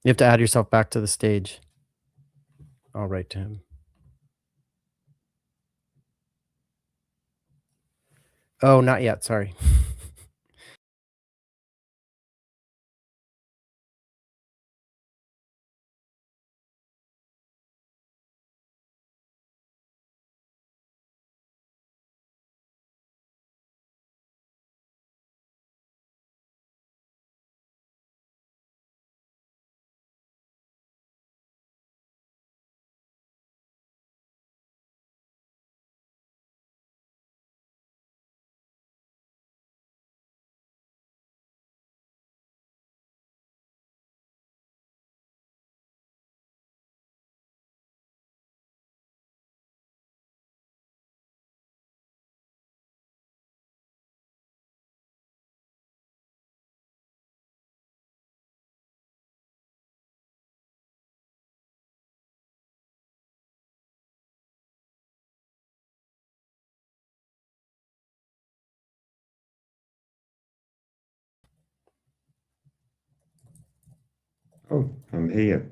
You have to add yourself back to the stage. I'll write to him. Oh, not yet. Sorry. Oh, I'm here.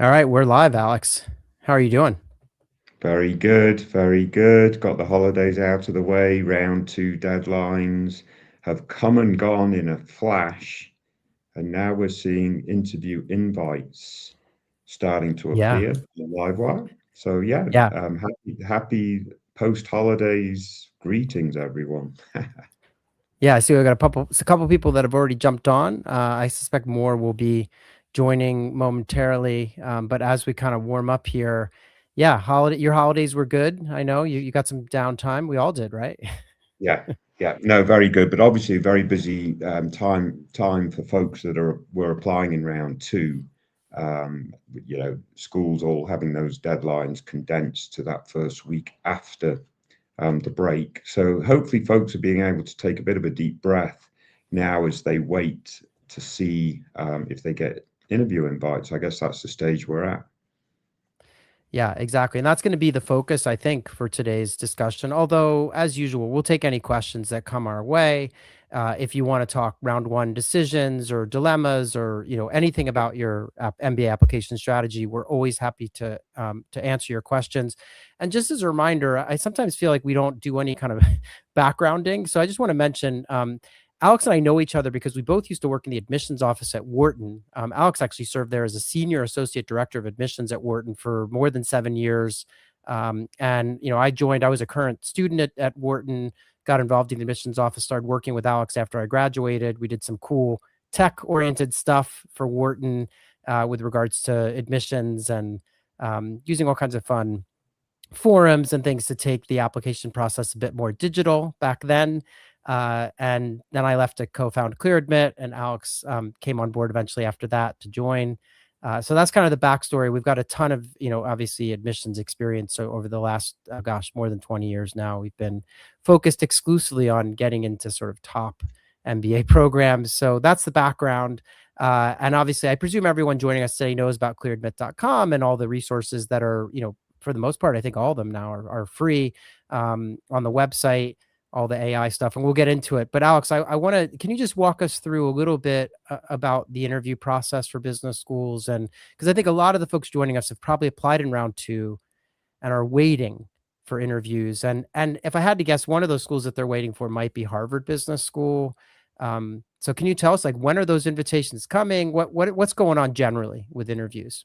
All right, we're live, Alex. How are you doing? Very good, very good. Got the holidays out of the way. Round two deadlines have come and gone in a flash, and now we're seeing interview invites starting to Yeah. appear on Livewire. So yeah, Yeah. happy post-holidays greetings, everyone. Yeah, I see we got a couple people that have already jumped on. I suspect more will be joining momentarily. But as we kind of warm up here, yeah, your holidays were good. I know you got some downtime. We all did, right? Yeah, yeah, no, very good, but obviously a very busy time for folks that were applying in round two. Schools all having those deadlines condensed to that first week after the break. So hopefully, folks are being able to take a bit of a deep breath now as they wait to see if they get interview invites. I guess that's the stage we're at. Yeah, exactly. And that's going to be the focus, I think, for today's discussion. Although, as usual, we'll take any questions that come our way. If you want to talk round one decisions or dilemmas or anything about your MBA application strategy, we're always happy to answer your questions. And just as a reminder, I sometimes feel like we don't do any kind of backgrounding. So I just want to mention Alex and I know each other because we both used to work in the admissions office at Wharton. Alex actually served there as a senior associate director of admissions at Wharton for more than 7 years. And I was a current student at Wharton, got involved in the admissions office, started working with Alex after I graduated. We did some cool tech-oriented stuff for Wharton with regards to admissions and using all kinds of fun forums and things to take the application process a bit more digital back then. And then I left to co-found ClearAdmit, and Alex came on board eventually after that to join. So that's kind of the backstory. We've got a ton of, obviously admissions experience. So over the last, more than 20 years now, we've been focused exclusively on getting into sort of top MBA programs. So that's the background. And obviously, I presume everyone joining us today knows about clearadmit.com and all the resources that are, for the most part, I think all of them now are free on the website, all the AI stuff, and we'll get into it. But Alex, I want to, can you just walk us through a little bit about the interview process for business schools? And because I think a lot of the folks joining us have probably applied in round two and are waiting for interviews. And if I had to guess, one of those schools that they're waiting for might be Harvard Business School. So can you tell us, like, when are those invitations coming? What's going on generally with interviews?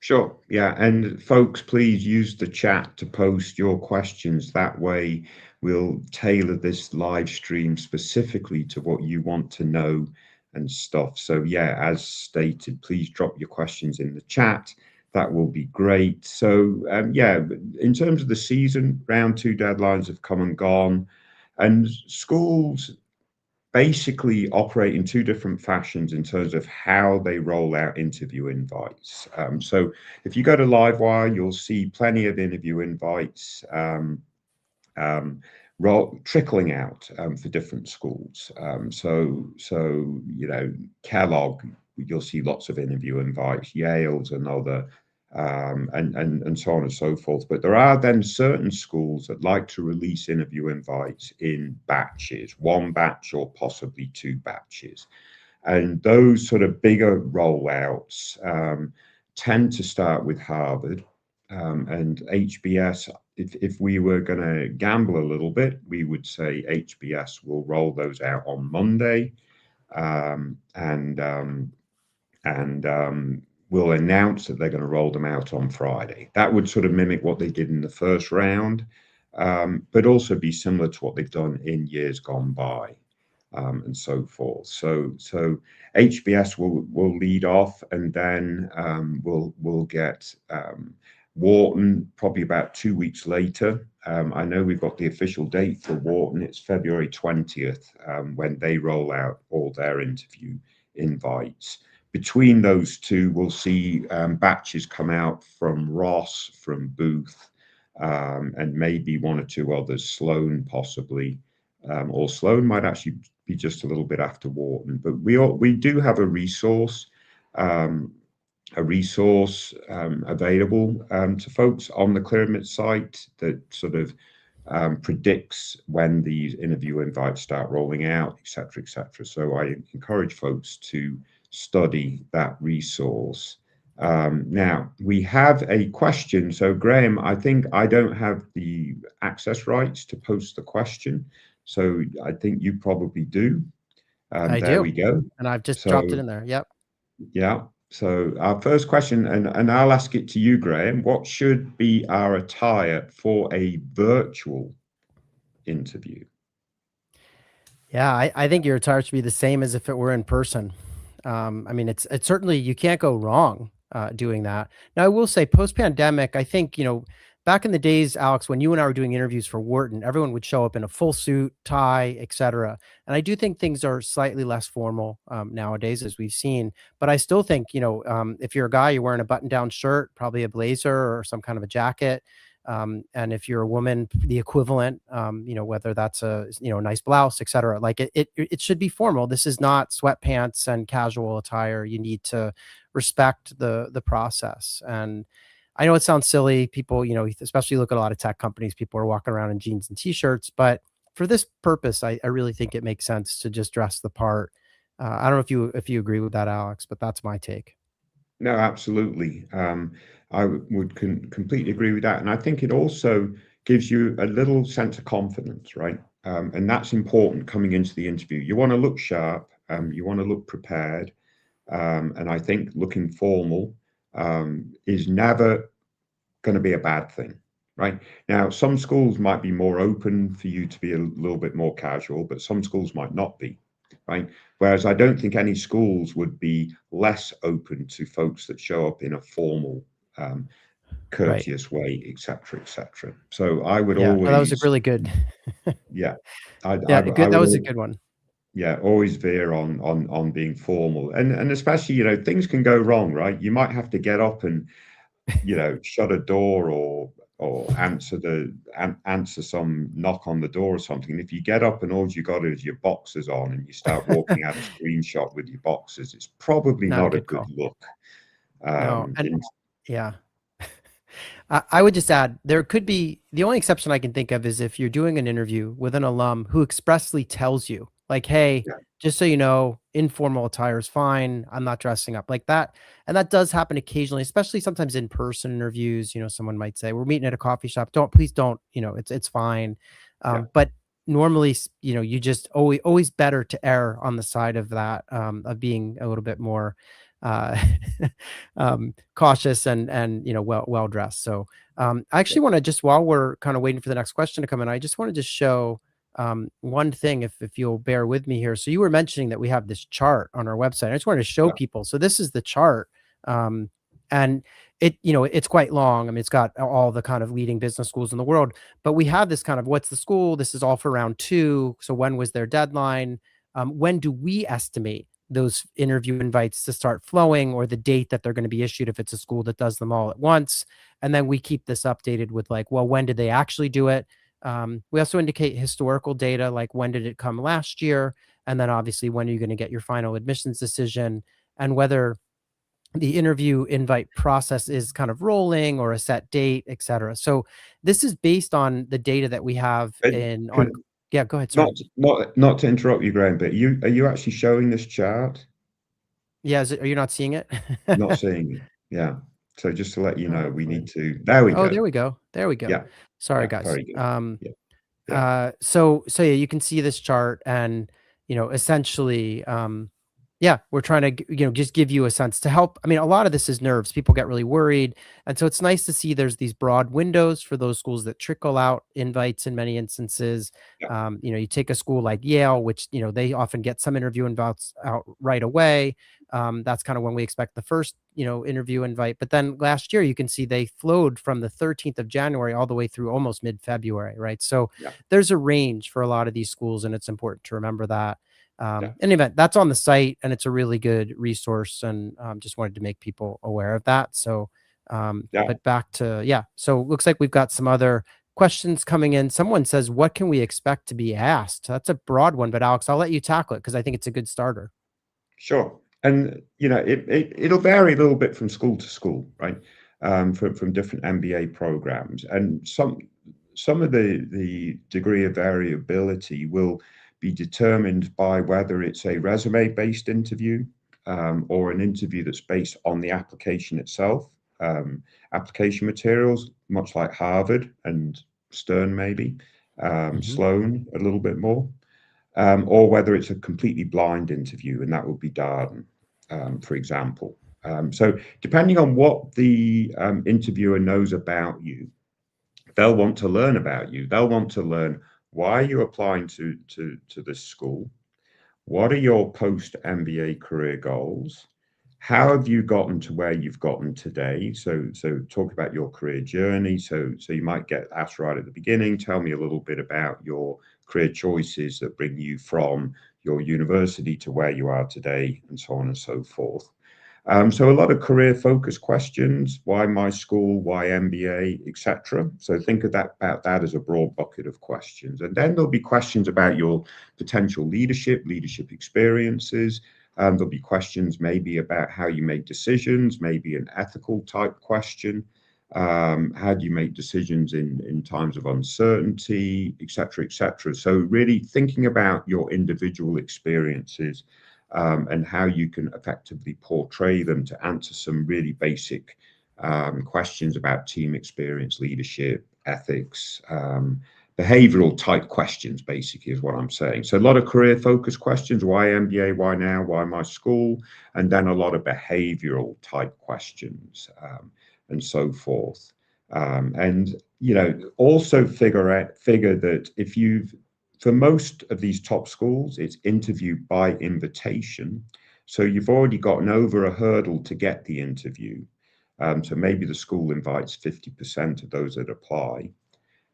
Sure. Yeah. And folks, please use the chat to post your questions. That way, we'll tailor this live stream specifically to what you want to know and stuff. So, yeah, as stated, please drop your questions in the chat. That will be great. So, yeah, in terms of the season, round two deadlines have come and gone. And schools basically operate in two different fashions in terms of how they roll out interview invites. So if you go to Livewire, you'll see plenty of interview invites um, trickling out for different schools. So Kellogg, you'll see lots of interview invites. Yale's another. and so on and so forth. But there are then certain schools that like to release interview invites in batches, one batch or possibly two batches. And those sort of bigger rollouts tend to start with Harvard. And HBS, if we were going to gamble a little bit, we would say HBS will roll those out on Monday, um, and um, and will announce that they're going to roll them out on Friday. That would sort of mimic what they did in the first round, but also be similar to what they've done in years gone by, and so forth. So HBS will lead off, and then we'll get Wharton probably about 2 weeks later. I know we've got the official date for Wharton. It's February 20th, when they roll out all their interview invites. Between those two, we'll see batches come out from Ross, from Booth, and maybe one or two others, Sloan possibly, or Sloan might actually be just a little bit after Wharton. But we do have um, a resource available to folks on the Clearamit site that sort of predicts when these interview invites start rolling out, et cetera, et cetera. So I encourage folks to study that resource. Now, we have a question. So, Graham, I think I don't have the access rights to post the question. So I think you probably do. I There do. we go. And I've just dropped it So, in there. Yep. yeah. So our first question, and I'll ask it to you, Graham. What should be our attire for a virtual interview? Yeah, I think your attire should be the same as if it were in person. I mean, it's certainly you can't go wrong doing that. Now, I will say, post pandemic, I think back in the days, Alex, when you and I were doing interviews for Wharton, everyone would show up in a full suit, tie, etc. And I do think things are slightly less formal nowadays, as we've seen. But I still think if you're a guy, you're wearing a button-down shirt, probably a blazer or some kind of a jacket. And if you're a woman, the equivalent, whether that's a nice blouse, et cetera, like it should be formal. This is not sweatpants and casual attire. You need to respect the process. And I know it sounds silly. People, especially look at a lot of tech companies, people are walking around in jeans and t-shirts, but for this purpose, I really think it makes sense to just dress the part. I don't know if you agree with that, Alex, but that's my take. No, absolutely. I would completely agree with that. And I think it also gives you a little sense of confidence, right? And that's important coming into the interview. You want to look sharp, you want to look prepared. And I think looking formal is never going to be a bad thing, right? Now, some schools might be more open for you to be a little bit more casual, but some schools might not be, right? Whereas I don't think any schools would be less open to folks that show up in a formal, um, Right. courteous way, etc., etc. So I would Yeah. No, that was a always, really good. yeah, I Yeah. I Good. That would was a all, good one. yeah, always veer on being formal, and especially things can go wrong, right? You might have to get up and shut a door, or answer some knock on the door or something. And if you get up and all you got is your boxers on and you start walking out a screenshot with your boxers, it's probably Not a not a good good call. look. No. And In yeah. I would just add there could be the only exception I can think of is if you're doing an interview with an alum who expressly tells you, like, hey, Yeah, just so you know, informal attire is fine. I'm not dressing up like that. And that does happen occasionally, especially sometimes in person interviews. Someone might say, we're meeting at a coffee shop. Please don't, it's fine. yeah, But normally, you just always better to err on the side of that, of being a little bit more uh cautious and well dressed. So I yeah, actually want to just while we're kind of waiting for the next question to come in, I just want to just show one thing if you'll bear with me here. So you were mentioning that we have this chart on our website. I just wanted to show yeah, people. So this is the chart. Um and it's quite long. I mean, it's got all the kind of leading business schools in the world, but we have this kind of what's the school? This is all for round two. So when was their deadline? When do we estimate those interview invites to start flowing, or the date that they're going to be issued if it's a school that does them all at once? And then we keep this updated with like, well, when did they actually do it? We also indicate historical data, like when did it come last year? And then obviously, when are you going to get your final admissions decision? And whether the interview invite process is kind of rolling or a set date, et cetera. So this is based on the data that we have And in on. can, Yeah, go ahead, not sorry. not to interrupt you, Graham, but you are you actually showing this chart? Yeah, are you not seeing it? Not seeing it. Yeah. So just to let you know, we Hopefully. need to. There we Oh, go. there we go. There we go. Yeah. Sorry, Yeah. guys. Very good. Yeah. Yeah. So yeah, you can see this chart and, essentially, yeah, we're trying to, just give you a sense to help. I mean, a lot of this is nerves. People get really worried. And so it's nice to see there's these broad windows for those schools that trickle out invites in many instances. Yeah. You take a school like Yale, which, they often get some interview invites out right away. That's kind of when we expect the first, interview invite. But then last year, you can see they flowed from the 13th of January all the way through almost mid-February, right? So Yeah. there's a range for a lot of these schools, and it's important to remember that. Yeah. In any event, that's on the site, and it's a really good resource, and just wanted to make people aware of that. So, Yeah. but back to yeah. So looks like we've got some other questions coming in. Someone says, "What can we expect to be asked?" That's a broad one, but Alex, I'll let you tackle it because I think it's a good starter. Sure. And it'll vary a little bit from school to school, right? From different MBA programs, and some of the degree of variability will be determined by whether it's a resume-based interview, or an interview that's based on the application itself. Application materials, much like Harvard and Stern, maybe, Mhm. Sloan a little bit more, or whether it's a completely blind interview, and that would be Darden, for example. So, depending on what the interviewer knows about you, they'll want to learn about you. They'll want to learn why you're applying to this school. What are your post MBA career goals? How have you gotten to where you've gotten today? So talk about your career journey. So you might get asked right at the beginning, tell me a little bit about your career choices that bring you from your university to where you are today, and so on and so forth. So a lot of career focused questions: why my school, why MBA, etc. So think of that about that as a broad bucket of questions, and then there'll be questions about your potential leadership experiences. There'll be questions maybe about how you make decisions, maybe an ethical type question. How do you make decisions in times of uncertainty, etc., etc. So really thinking about your individual experiences, and how you can effectively portray them to answer some really basic questions about team experience, leadership, ethics, behavioral type questions, basically, is what I'm saying. So, a lot of career focused questions: why MBA, why now, why my school, and then a lot of behavioral type questions, and so forth. And also figure that if you've for most of these top schools, it's interview by invitation. So you've already gotten over a hurdle to get the interview. So maybe the school invites 50% of those that apply.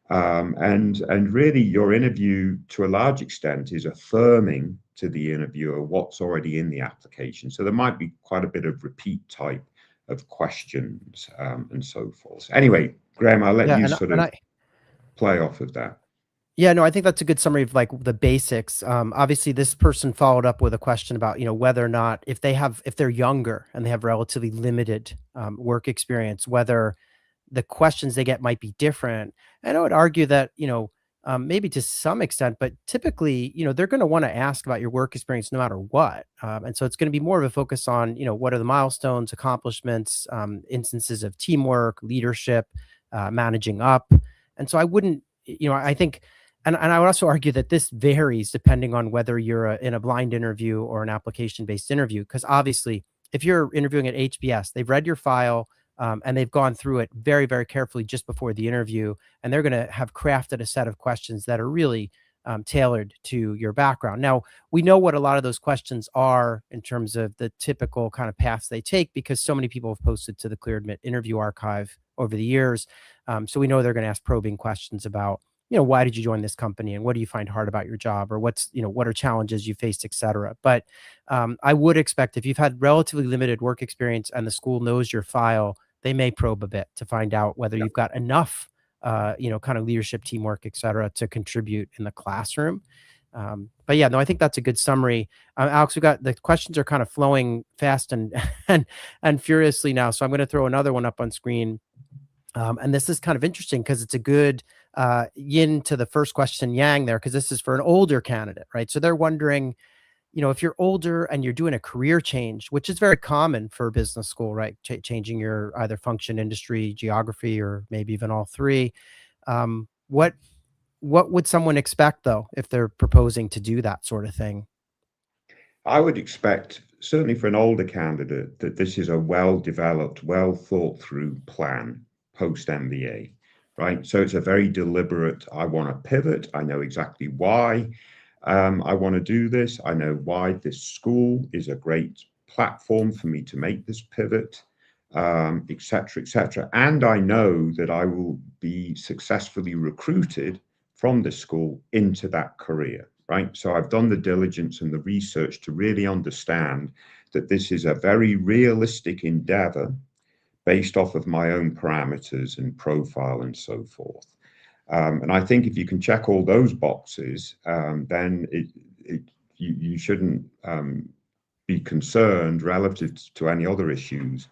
And really, your interview, to a large extent, is affirming to the interviewer what's already in the application. So there might be quite a bit of repeat type of questions, and so forth. Anyway, Graham, I'll let Yeah, you and sort and of I play off of that. yeah, no, I think that's a good summary of like the basics. Obviously, this person followed up with a question about, whether or not if they're younger and they have relatively limited work experience, whether the questions they get might be different. And I would argue that, maybe to some extent, but typically, they're going to want to ask about your work experience no matter what. And so it's going to be more of a focus on, what are the milestones, accomplishments, instances of teamwork, leadership, managing up. And so I wouldn't, I think, and I would also argue that this varies depending on whether you're in a blind interview or an application based interview. Because obviously, if you're interviewing at HBS, they've read your file, and they've gone through it very, very carefully just before the interview, and they're going to have crafted a set of questions that are really tailored to your background. Now, we know what a lot of those questions are in terms of the typical kind of paths they take because so many people have posted to the Clear Admit interview archive over the years. So we know they're going to ask probing questions about, why did you join this company and what do you find hard about your job, or what are challenges you faced, et cetera. But I would expect if you've had relatively limited work experience and the school knows your file, they may probe a bit to find out whether Yeah, you've got enough, kind of leadership, teamwork, et cetera, to contribute in the classroom. But yeah, no, I think that's a good summary. Alex, we got the questions are kind of flowing fast and and furiously now, so I'm going to throw another one up on screen. And this is kind of interesting because it's a good yin to the first question, yang there, because this is for an older candidate, right? So they're wondering, if you're older and you're doing a career change, which is very common for business school, right? Changing your either function, industry, geography, or maybe even all three. What would someone expect though if they're proposing to do that sort of thing? I would expect, certainly for an older candidate, that this is a well-developed, well thought through plan post MBA, right? So it's a very deliberate, I want to pivot. I know exactly why I want to do this. I know why this school is a great platform for me to make this pivot, et cetera, et cetera. And I know that I will be successfully recruited from the school into that career, right? So I've done the diligence and the research to really understand that this is a very realistic endeavor based off of my own parameters and profile and so forth. And I think if you can check all those boxes, then you shouldn't be concerned relative to any other issues,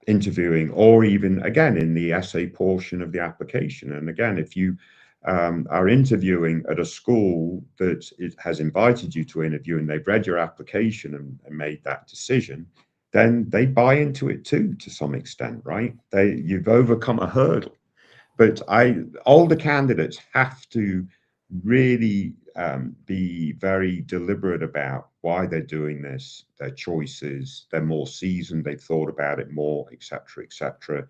interviewing, or even again in the essay portion of the application. And again, if you are interviewing at a school that it has invited you to interview and they've read your application and made that decision, then they buy into it too to some extent, right? You've overcome a hurdle. But older candidates have to really be very deliberate about why they're doing this, their choices. They're more seasoned, they've thought about it more, et cetera, et cetera.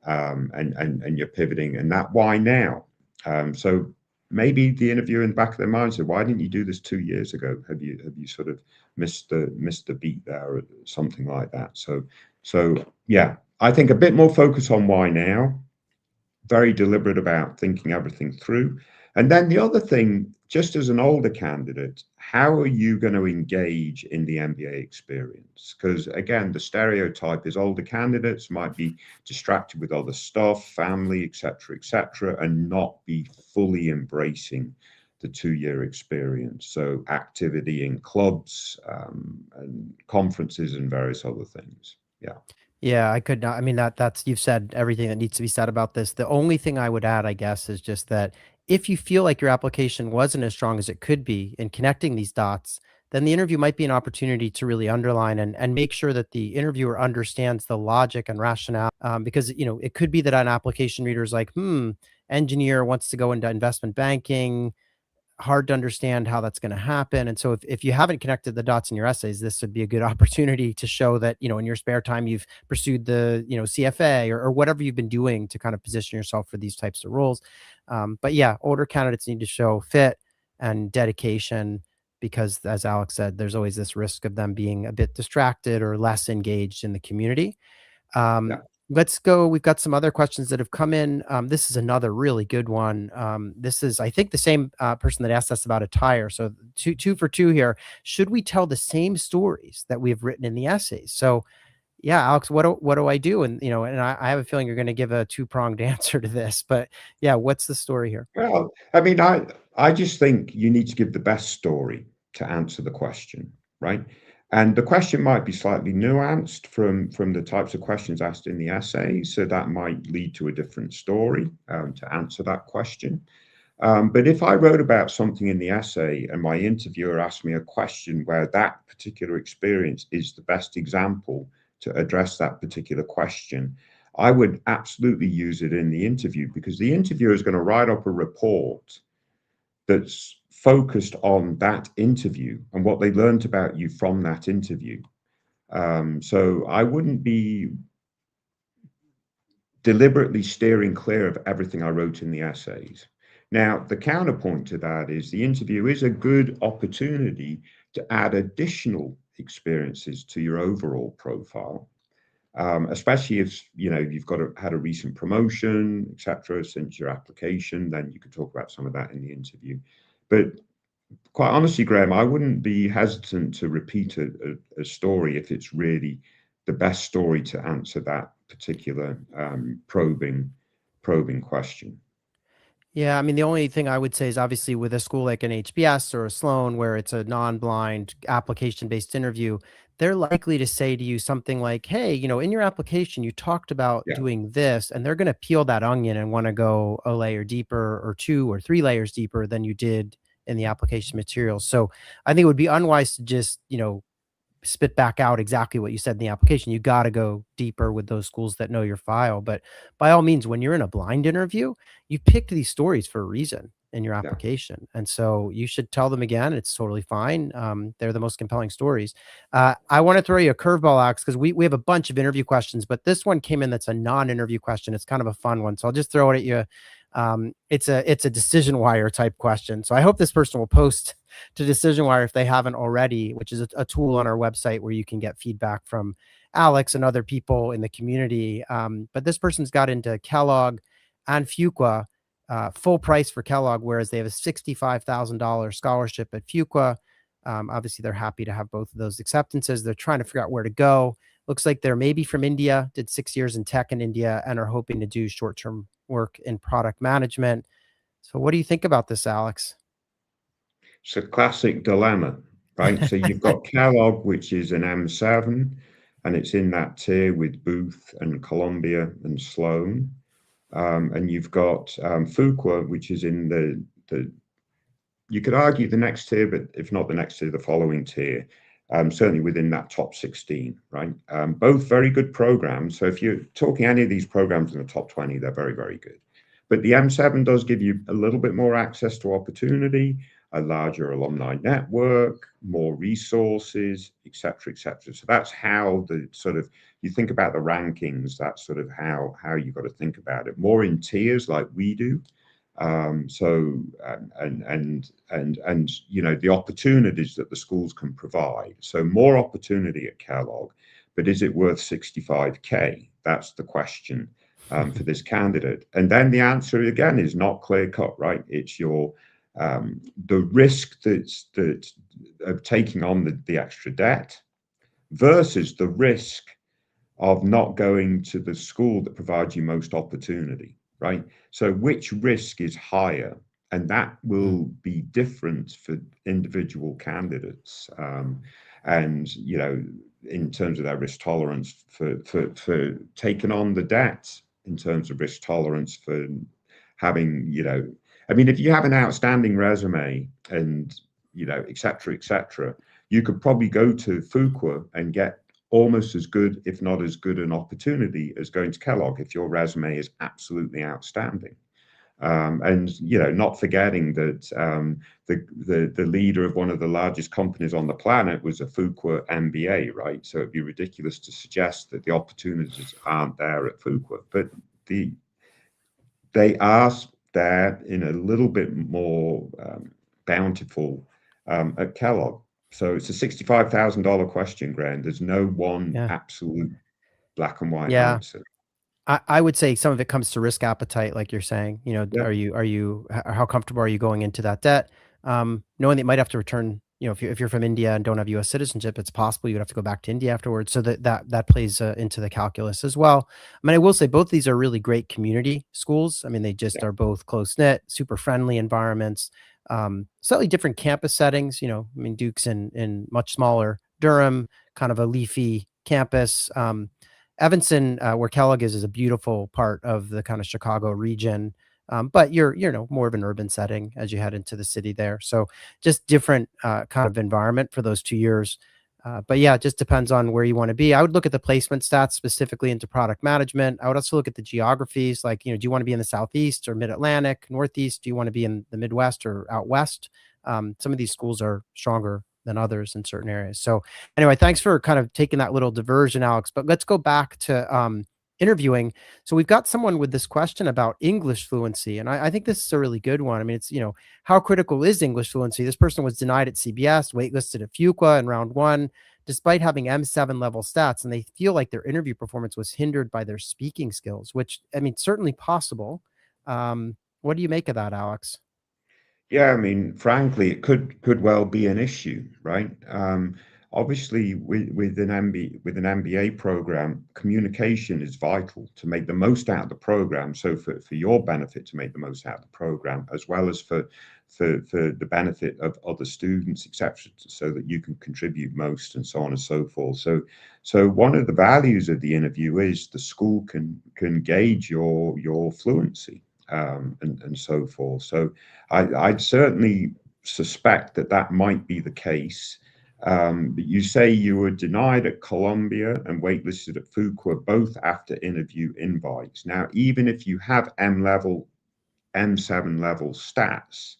And you're pivoting, and that why now? So maybe the interviewer in the back of their mind said, "Why didn't you do this 2 years ago? Have you sort of missed the beat there, or something like that?" So yeah, I think a bit more focus on why now, very deliberate about thinking everything through. And then the other thing, just as an older candidate, how are you going to engage in the MBA experience? Because again, the stereotype is older candidates might be distracted with other stuff, family, et cetera, and not be fully embracing the 2 year experience. So activity in clubs, and conferences and various other things. Yeah. Yeah, I could not. I mean, that's you've said everything that needs to be said about this. The only thing I would add, I guess, is just that if you feel like your application wasn't as strong as it could be in connecting these dots, then the interview might be an opportunity to really underline and make sure that the interviewer understands the logic and rationale. Because it could be that an application reader is like, engineer wants to go into investment banking, hard to understand how that's going to happen. And so if you haven't connected the dots in your essays, this would be a good opportunity to show that, in your spare time, you've pursued the, CFA or whatever you've been doing to kind of position yourself for these types of roles. But yeah, older candidates need to show fit and dedication because as Alex said, there's always this risk of them being a bit distracted or less engaged in the community. Yeah. Let's go. We've got some other questions that have come in. This is another really good one. This is, I think, the same person that asked us about attire. So two for two here. Should we tell the same stories that we have written in the essays? So, yeah, Alex, what do I do? And I have a feeling you're going to give a two-pronged answer to this. But yeah, what's the story here? Well, I mean, I just think you need to give the best story to answer the question, right? And the question might be slightly nuanced from the types of questions asked in the essay, so that might lead to a different story to answer that question. But if I wrote about something in the essay and my interviewer asked me a question where that particular experience is the best example to address that particular question, I would absolutely use it in the interview because the interviewer is going to write up a report that's focused on that interview and what they learned about you from that interview. So I wouldn't be deliberately steering clear of everything I wrote in the essays. Now, the counterpoint to that is the interview is a good opportunity to add additional experiences to your overall profile, especially if you've had a recent promotion, etc., since your application. Then you could talk about some of that in the interview. But quite honestly, Graham, I wouldn't be hesitant to repeat a story if it's really the best story to answer that particular probing question. Yeah, I mean, the only thing I would say is obviously with a school like an HBS or a Sloan, where it's a non-blind application-based interview, they're likely to say to you something like, "Hey, in your application, you talked about Yeah, doing this," and they're going to peel that onion and want to go a layer deeper or two or three layers deeper than you did in the application materials. So I think it would be unwise to just, spit back out exactly what you said in the application. You got to go deeper with those schools that know your file. But by all means, when you're in a blind interview, you picked these stories for a reason in your yeah. application. And so you should tell them again. It's totally fine. They're the most compelling stories. I want to throw you a curveball, Alex, because we have a bunch of interview questions, but this one came in that's a non-interview question. It's kind of a fun one. So I'll just throw it at you. It's a decision wire type question. So I hope this person will post to Decision Wire if they haven't already, which is a tool on our website where you can get feedback from Alex and other people in the community. But this person's got into Kellogg and Fuqua, full price for Kellogg, whereas they have a $65,000 scholarship at Fuqua. Obviously, they're happy to have both of those acceptances. They're trying to figure out where to go. Looks like they're maybe from India, did 6 years in tech in India, and are hoping to do short term work in product management. So, what do you think about this, Alex? It's a classic dilemma, right? So you've got Kellogg, which is an M7, and it's in that tier with Booth and Columbia and Sloan. And you've got Fuqua, which is in the you could argue the next tier, but if not the next tier, the following tier, certainly within that top 16, right? Both very good programs. So if you're talking any of these programs in the top 20, they're very, very good. But the M7 does give you a little bit more access to opportunity, a larger alumni network, more resources, et cetera, et cetera. So that's how the sort of you think about the rankings. That's sort of how you've got to think about it. More in tiers like we do. So and the opportunities that the schools can provide. So more opportunity at Kellogg, but is it worth 65K? That's the question for this candidate. And then the answer again is not clear cut, right? It's your the risk that of taking on the extra debt versus the risk of not going to the school that provides you most opportunity, right? So which risk is higher? And that Mm, will be different for individual candidates. And, in terms of their risk tolerance for taking on the debt, in terms of risk tolerance for having, I mean, if you have an outstanding resume and, et cetera, you could probably go to Fuqua and get almost as good, if not as good, an opportunity as going to Kellogg if your resume is absolutely outstanding. And not forgetting that the leader of one of the largest companies on the planet was a Fuqua MBA, right? So it'd be ridiculous to suggest that the opportunities aren't there at Fuqua, but they are there in a little bit more bountiful at Kellogg. So it's a $65,000 question, Graham. There's no one yeah. absolute black and white Yeah. answer. I would say some of it comes to risk appetite, like you're saying. Yeah, How comfortable are you going into that debt? Knowing that you might have to return, if you're from India and don't have U.S. citizenship, it's possible you'd have to go back to India afterwards. So that plays into the calculus as well. I mean, I will say both these are really great community schools. I mean, they just yeah, are both close knit, super friendly environments, slightly different campus settings. I mean, Duke's in much smaller Durham, kind of a leafy campus. Evanston, where Kellogg is a beautiful part of the kind of Chicago region. But you're, more of an urban setting as you head into the city there. So just different kind of environment for those 2 years. But yeah, it just depends on where you want to be. I would look at the placement stats specifically into product management. I would also look at the geographies, like, do you want to be in the Southeast or Mid Atlantic, Northeast? Do you want to be in the Midwest or out West? Some of these schools are stronger than others in certain areas. So anyway, thanks for kind of taking that little diversion, Alex. But let's go back to interviewing. So we've got someone with this question about English fluency, and I think this is a really good one. I mean, it's how critical is English fluency? This person was denied at CBS, waitlisted at Fuqua in round one, despite having M7 level stats, and they feel like their interview performance was hindered by their speaking skills, which I mean, certainly possible. What do you make of that, Alex? yeah. I mean, frankly, it could well be an issue, right? obviously with an MBA program, communication is vital to make the most out of the program. So for your benefit to make the most out of the program, as well as for the benefit of other students, etc., so that you can contribute most and so on and so forth. So one of the values of the interview is the school can gauge your fluency, and so forth. So I'd certainly suspect that that might be the case. But you say you were denied at Columbia and waitlisted at Fuqua, both after interview invites. Now, even if you have M level, M7 level stats,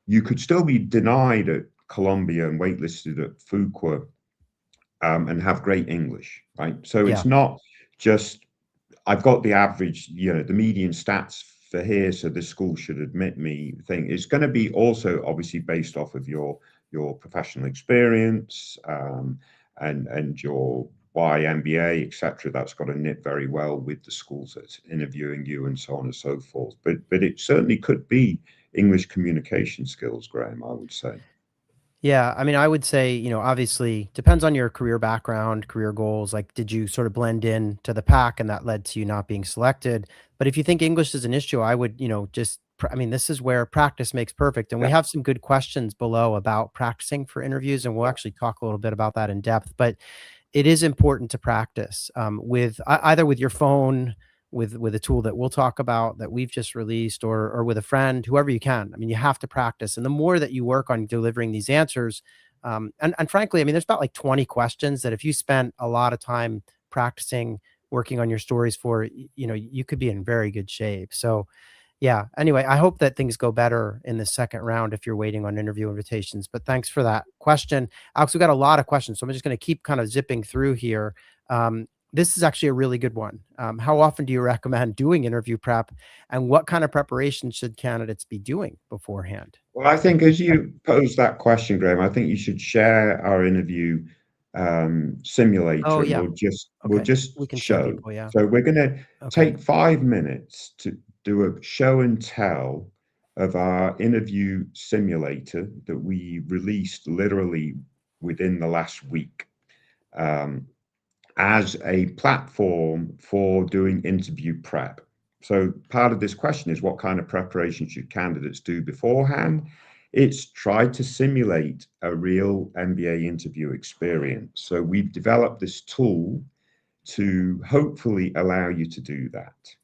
you could still be denied at Columbia and waitlisted at Fuqua, and have great English, right? So Yeah. it's not just I've got the average, the median stats for here, so this school should admit me thing. It's going to be also obviously based off of your professional experience, and your why MBA, etc. That's got to knit very well with the schools that's interviewing you and so on and so forth. But it certainly could be English communication skills, Graham, I would say. Yeah, I mean, I would say, obviously depends on your career background, career goals. Like, did you sort of blend in to the pack and that led to you not being selected? But if you think English is an issue, I would, I mean, this is where practice makes perfect. And we Yeah, have some good questions below about practicing for interviews, and we'll yeah, actually talk a little bit about that in depth. But it is important to practice with either with your phone, with a tool that we'll talk about that we've just released, or with a friend, whoever you can. I mean, you have to practice, and the more that you work on delivering these answers, and frankly, I mean, there's about like 20 questions that if you spent a lot of time practicing, working on your stories for, you could be in very good shape. So yeah. Anyway, I hope that things go better in the second round if you're waiting on interview invitations. But thanks for that question. Alex, we got a lot of questions, so I'm just going to keep kind of zipping through here. This is actually a really good one. How often do you recommend doing interview prep, and what kind of preparation should candidates be doing beforehand? well, I think as you pose that question, Graham, I think you should share our interview, Oh, simulator, and yeah. we'll Okay. just We can show show. people. Yeah. So we're going to Okay. take 5 minutes to do a show and tell of our interview simulator that we released literally within the last week. Um, as a platform for doing interview prep. So part of this question is, what kind of preparation should candidates do beforehand? It's try to simulate a real MBA interview experience. So we've developed this tool to hopefully allow you to do that.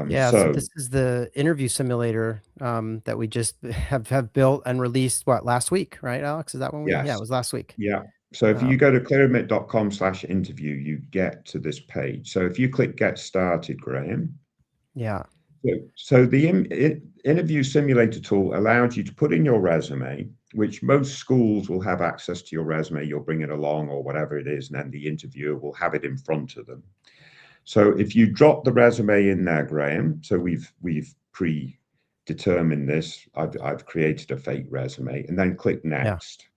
Yeah, so So this is the interview simulator that we just have built and released what last week, right, Alex? Is that when yeah, it yes, was last week. yeah. So if you Um, go to clearadmit.com/interview, you get to this page. So if you click get started, Graham, yeah, so the interview simulator tool allows you to put in your resume, which most schools will have access to your resume. You'll bring it along or whatever it is, and then the interviewer will have it in front of them. So if you drop the resume in there, Graham, so we've predetermined this. I've created a fake resume, and then click yeah. next.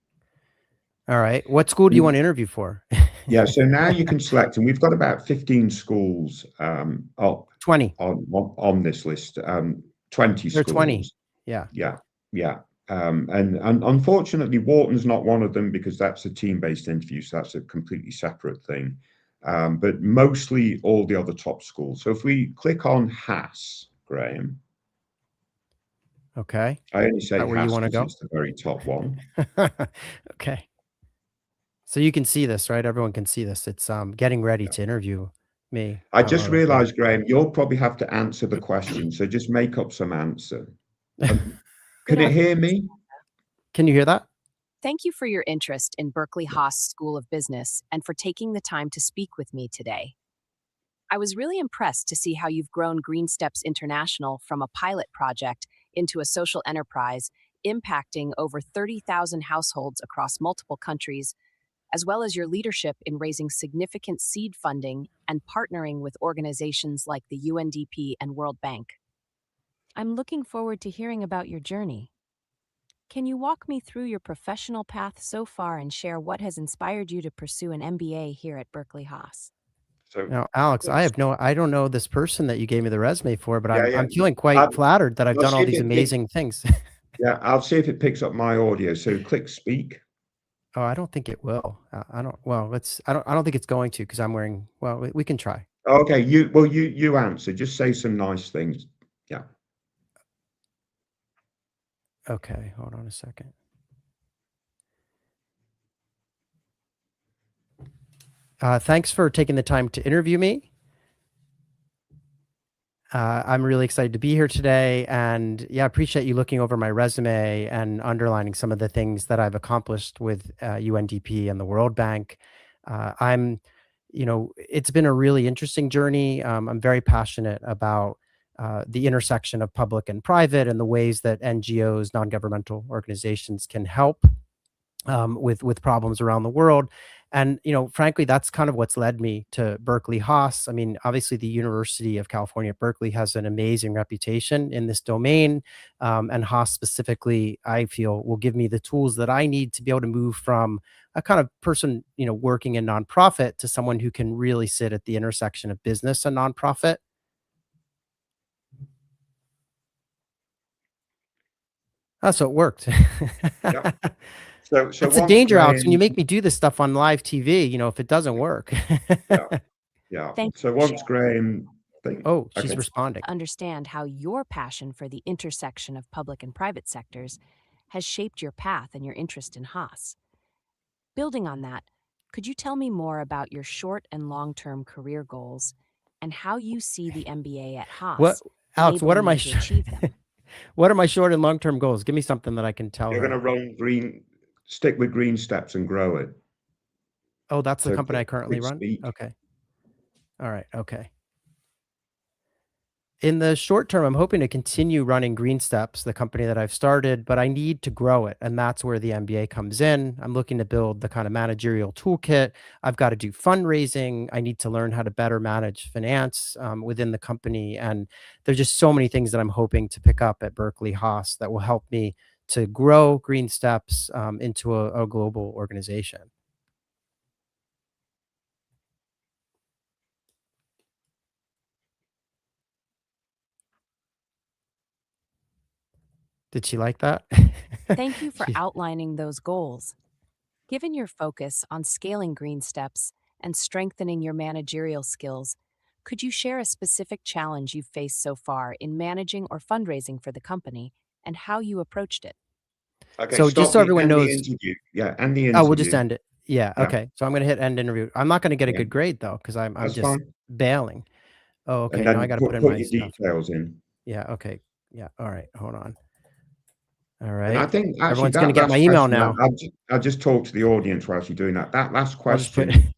All right. What school do you want to interview for? Yeah, so now you can select, and we've got about 15 schools, up 20. on this list, 20 They're 20. schools. Yeah. Yeah, yeah. And unfortunately, Wharton's not one of them because that's a team-based interview, so that's a completely separate thing. But mostly all the other top schools. So if we click on Haas, Graham, Okay. I only Is say that where you Haas want to because go? it's the very top one. Okay. So you can see this, right? Everyone can see this. It's getting ready Yeah. to interview me. I I just don't know if realized, Graham, you'll probably have to answer the question, so just make up some answer. Um, Good can it hear afternoon. me? Can you hear that? Thank you for your interest in Berkeley Haas School of Business and for taking the time to speak with me today. I was really impressed to see how you've grown Green Steps International from a pilot project into a social enterprise, impacting over 30,000 households across multiple countries, as well as your leadership in raising significant seed funding and partnering with organizations like the UNDP and World Bank. I'm looking forward to hearing about your journey. Can you walk me through your professional path so far and share what has inspired you to pursue an MBA here at Berkeley Haas? So, Now, Alex, yes. I don't know this person that you gave me the resume for, but Yeah, I'm yeah. feeling I, quite flattered that I've I'll done see all if these it pick. amazing things. Yeah, I'll see if it picks up my audio. So click speak. Oh, I don't think it will. I don't. Well, let's. I don't. I don't think it's going to because I'm wearing. Well, we can try. Okay, you answer. Just say some nice things. Yeah. Okay, hold on a second. Thanks for taking the time to interview me. I'm really excited to be here today, and yeah, I appreciate you looking over my resume and underlining some of the things that I've accomplished with UNDP and the World Bank. I'm, it's been a really interesting journey. I'm very passionate about the intersection of public and private and the ways that NGOs, non-governmental organizations, can help with problems around the world. And frankly, that's kind of what's led me to Berkeley Haas. I mean, obviously, the University of California at Berkeley has an amazing reputation in this domain, and Haas specifically, I feel, will give me the tools that I need to be able to move from a kind of person, working in nonprofit to someone who can really sit at the intersection of business and nonprofit. So it worked. Yeah. So That's the once danger, Alex, when you Graham, make me do this stuff on live TV, if it doesn't work. yeah, yeah. Thank you So for once sharing. Graham, think, Oh, she's okay, responding. Understand how your passion for the intersection of public and private sectors has shaped your path and your interest in Haas. Building on that, could you tell me more about your short and long term career goals and how you see the MBA at What Haas Alex, what are enabling my you to achieve them? what are my short and long-term goals? Give me something that I can tell you're going her. to stick with green steps and grow it. Oh, that's the So company I currently quick run? speak. Okay. All right. Okay. In the short term, I'm hoping to continue running Green Steps, the company that I've started, but I need to grow it. And that's where the MBA comes in. I'm looking to build the kind of managerial toolkit. I've got to do fundraising. I need to learn how to better manage finance within the company. And there's just so many things that I'm hoping to pick up at Berkeley Haas that will help me to grow Green Steps into a global organization. Did she like that? Thank you for She outlining those goals. Given your focus on scaling green steps and strengthening your managerial skills, could you share a specific challenge you've faced so far in managing or fundraising for the company and how you approached it? Okay, So just stop so the everyone end the knows. interview. Yeah, end the Oh, we'll just interview. end it. Yeah, Yeah, okay. So I'm gonna hit end interview. I'm not gonna get a yeah, good grade though, because I'm that's just fine. bailing. Oh, And okay, now I then gotta put in put my your stuff. details in. Yeah, okay. Yeah, alright, hold on. And I Alright. think actually Everyone's gonna that get my last email question, now. I'll just talk to the audience whilst you're doing that. That last I'll just put question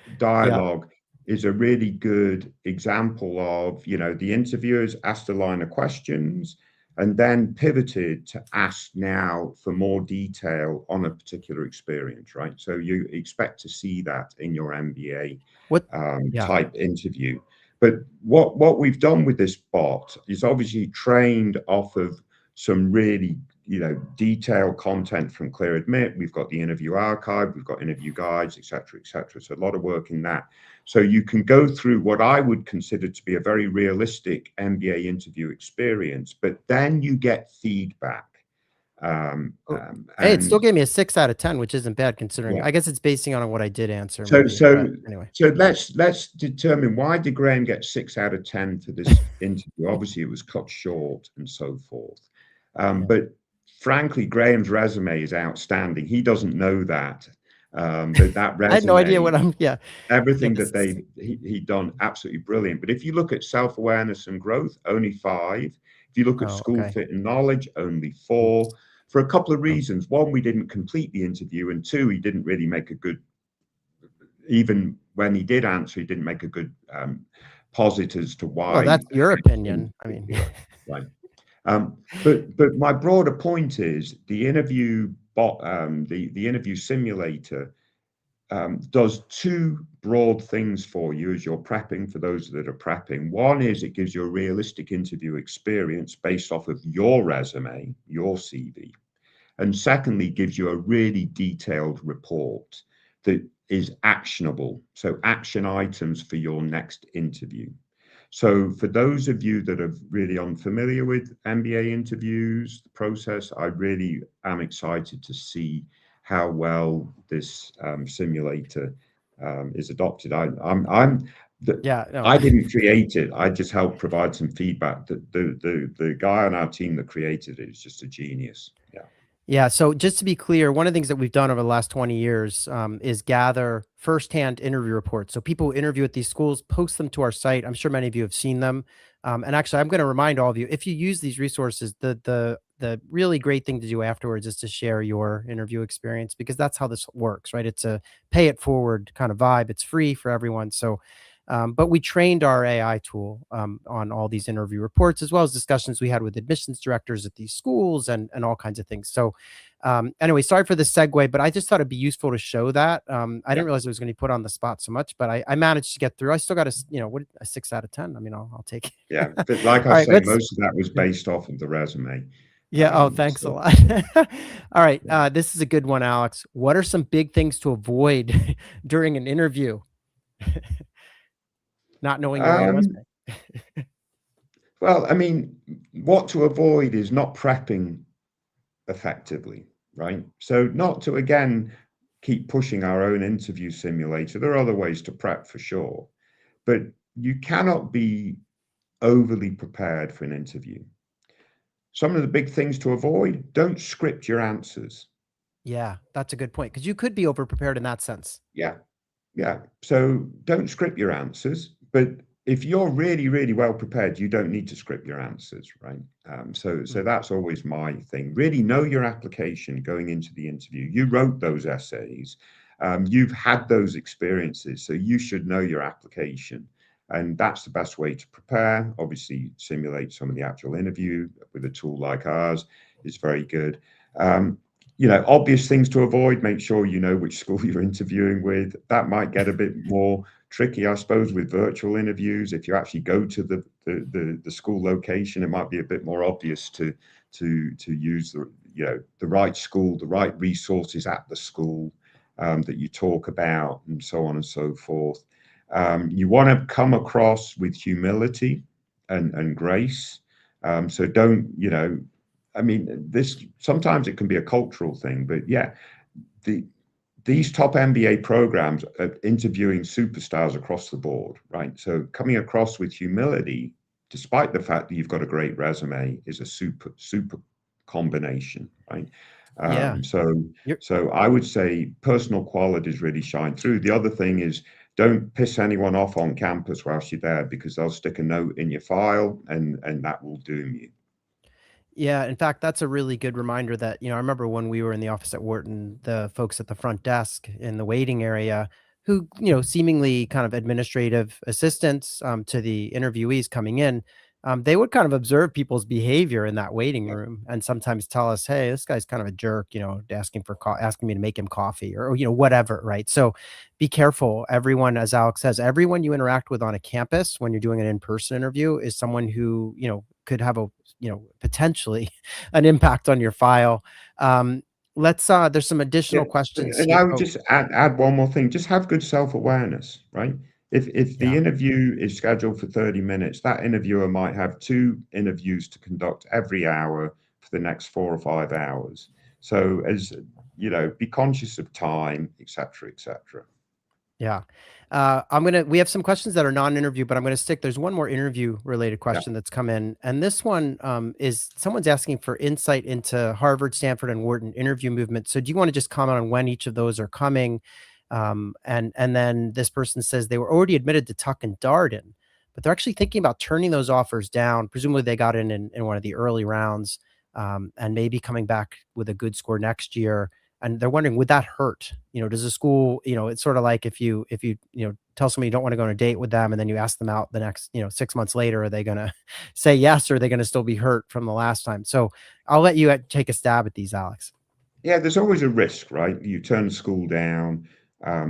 yeah. dialogue is a really good example of, the interviewers asked a line of questions and then pivoted to ask now for more detail on a particular experience, right? So you expect to see that in your MBA What yeah. type interview. But what we've done with this bot is obviously trained off of some really detailed content from Clear Admit. We've got the interview archive, we've got interview guides, etc., etc. So a lot of work in that. So you can go through what I would consider to be a very realistic MBA interview experience, but then you get feedback. Oh, hey, it still And gave me a 6 out of 10, which isn't bad considering yeah, I guess it's basing on what I did answer so maybe, so but anyway. so let's determine, why did Graham get 6 out of 10 for this interview? Obviously, it was cut short and so forth. Yeah. But frankly, Graham's resume is outstanding. He doesn't know that, but that I had no idea resume, what I'm yeah. everything that Yes. he done, absolutely brilliant. But if you look at self-awareness and growth, only 5. If you look at Oh, school okay. fit and knowledge, only Oops. 4. For a couple of Oh, reasons. One, we didn't complete the interview, and 2, he didn't really make a good, even when he did answer, he didn't make a good posit as to well, why that's your things opinion. I didn't mean, work. Right. But my broader point is the interview bot, the interview simulator does 2 broad things for you as you're prepping, for those that are prepping. One is it gives you a realistic interview experience based off of your resume, your CV. And secondly, gives you a really detailed report that is actionable. So action items for your next interview. So for those of you that are really unfamiliar with MBA interviews, the process, I really am excited to see how well this simulator is adopted. I'm the, Yeah, no. I didn't create it. I just helped provide some feedback. The guy on our team that created it is just a genius. Yeah. Yeah. So just to be clear, one of the things that we've done over the last 20 years is gather firsthand interview reports. So people who interview at these schools post them to our site. I'm sure many of you have seen them. And actually, I'm going to remind all of you, if you use these resources, the really great thing to do afterwards is to share your interview experience, because that's how this works, right? It's a pay it forward kind of vibe. It's free for everyone. So but we trained our AI tool on all these interview reports, as well as discussions we had with admissions directors at these schools and all kinds of things. So, anyway, sorry for the segue, but I just thought it'd be useful to show that. I Yeah. didn't realize it was going to be put on the spot so much, but I managed to get through. I still got a 6 out of 10. I mean, I'll take it. Yeah. But like I All right, say, let's. most of that was Yeah. based off of the resume. Yeah. Oh, thanks a So lot. All right. yeah. This is a good one, Alex. What are some big things to avoid during an interview? Not knowing your own Um, resume. well, I mean, what to avoid is not prepping effectively, right? So not to again keep pushing our own interview simulator. There are other ways to prep for sure, but you cannot be overly prepared for an interview. Some of the big things to avoid: don't script your answers. Yeah, that's a good point, because you could be overprepared in that sense. Yeah, yeah. So don't script your answers. But if you're really, really well prepared, you don't need to script your answers, right? So Mm. that's always my thing. Really know your application going into the interview. You wrote those essays. You've had those experiences, so you should know your application. And that's the best way to prepare. Obviously, simulate some of the actual interview with a tool like ours is very good. Um, Obvious things to avoid: make sure you know which school you're interviewing with. That might get a bit more tricky, I suppose, with virtual interviews. If you actually go to the school location, it might be a bit more obvious to use the right school, the right resources at the school that you talk about, and so on and so forth. You want to come across with humility and grace. So don't, I mean, this sometimes it can be a cultural thing, but yeah, the these top MBA programs are interviewing superstars across the board, right? So coming across with humility, despite the fact that you've got a great resume, is a super combination, right? Yeah, Um, so you're so I would say personal qualities really shine through. The other thing is, don't piss anyone off on campus whilst you're there, because they'll stick a note in your file and that will doom you. Yeah, in fact, that's a really good reminder that, I remember when we were in the office at Wharton, the folks at the front desk in the waiting area who, seemingly kind of administrative assistants to the interviewees coming in, they would kind of observe people's behavior in that waiting Yeah, room and sometimes tell us, "Hey, this guy's kind of a jerk, asking me to make him coffee or, whatever," right? So be careful. Everyone, as Alex says, everyone you interact with on a campus when you're doing an in-person interview is someone who, could have a potentially an impact on your file. Um, there's some additional yeah, questions and here. I would Oh, just add one more thing. Just have good self-awareness, right? If the yeah. interview is scheduled for 30 minutes, that interviewer might have two interviews to conduct every hour for the next 4 or 5 hours. So as be conscious of time, etc., etc. Yeah. We have some questions that are non-interview, but I'm gonna stick. There's one more interview related Yeah, question that's come in. And this one is someone's asking for insight into Harvard, Stanford, and Wharton interview movement. So do you want to just comment on when each of those are coming? And then this person says they were already admitted to Tuck and Darden, but they're actually thinking about turning those offers down. Presumably they got in one of the early rounds, and maybe coming back with a good score next year, and they're wondering, would that hurt? Does the school, it's sort of like if you tell somebody you don't want to go on a date with them, and then you ask them out the next, 6 months later, are they going to say yes, or are they going to still be hurt from the last time? So I'll let you take a stab at these, Alex. yeah. There's always a risk, right? You turn school down,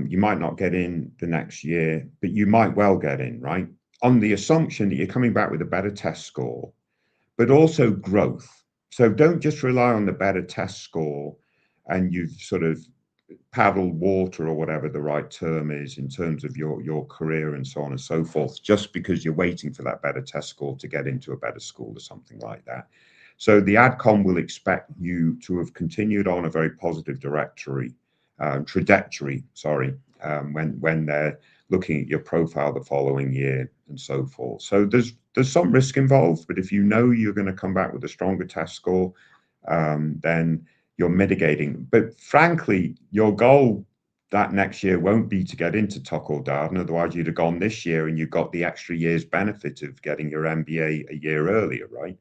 you might not get in the next year, but you might well get in, right? On the assumption that you're coming back with a better test score, but also growth. So don't just rely on the better test score and you've sort of paddled water, or whatever the right term is, in terms of your career and so on and so forth, just because you're waiting for that better test score to get into a better school or something like that. So the AdCom will expect you to have continued on a very positive trajectory, sorry, when they're looking at your profile the following year and so forth. So there's some risk involved, but if you know you're going to come back with a stronger test score, then you're mitigating. But frankly, your goal that next year won't be to get into Tuck or Darden, otherwise you'd have gone this year and you got the extra year's benefit of getting your MBA a year earlier, right?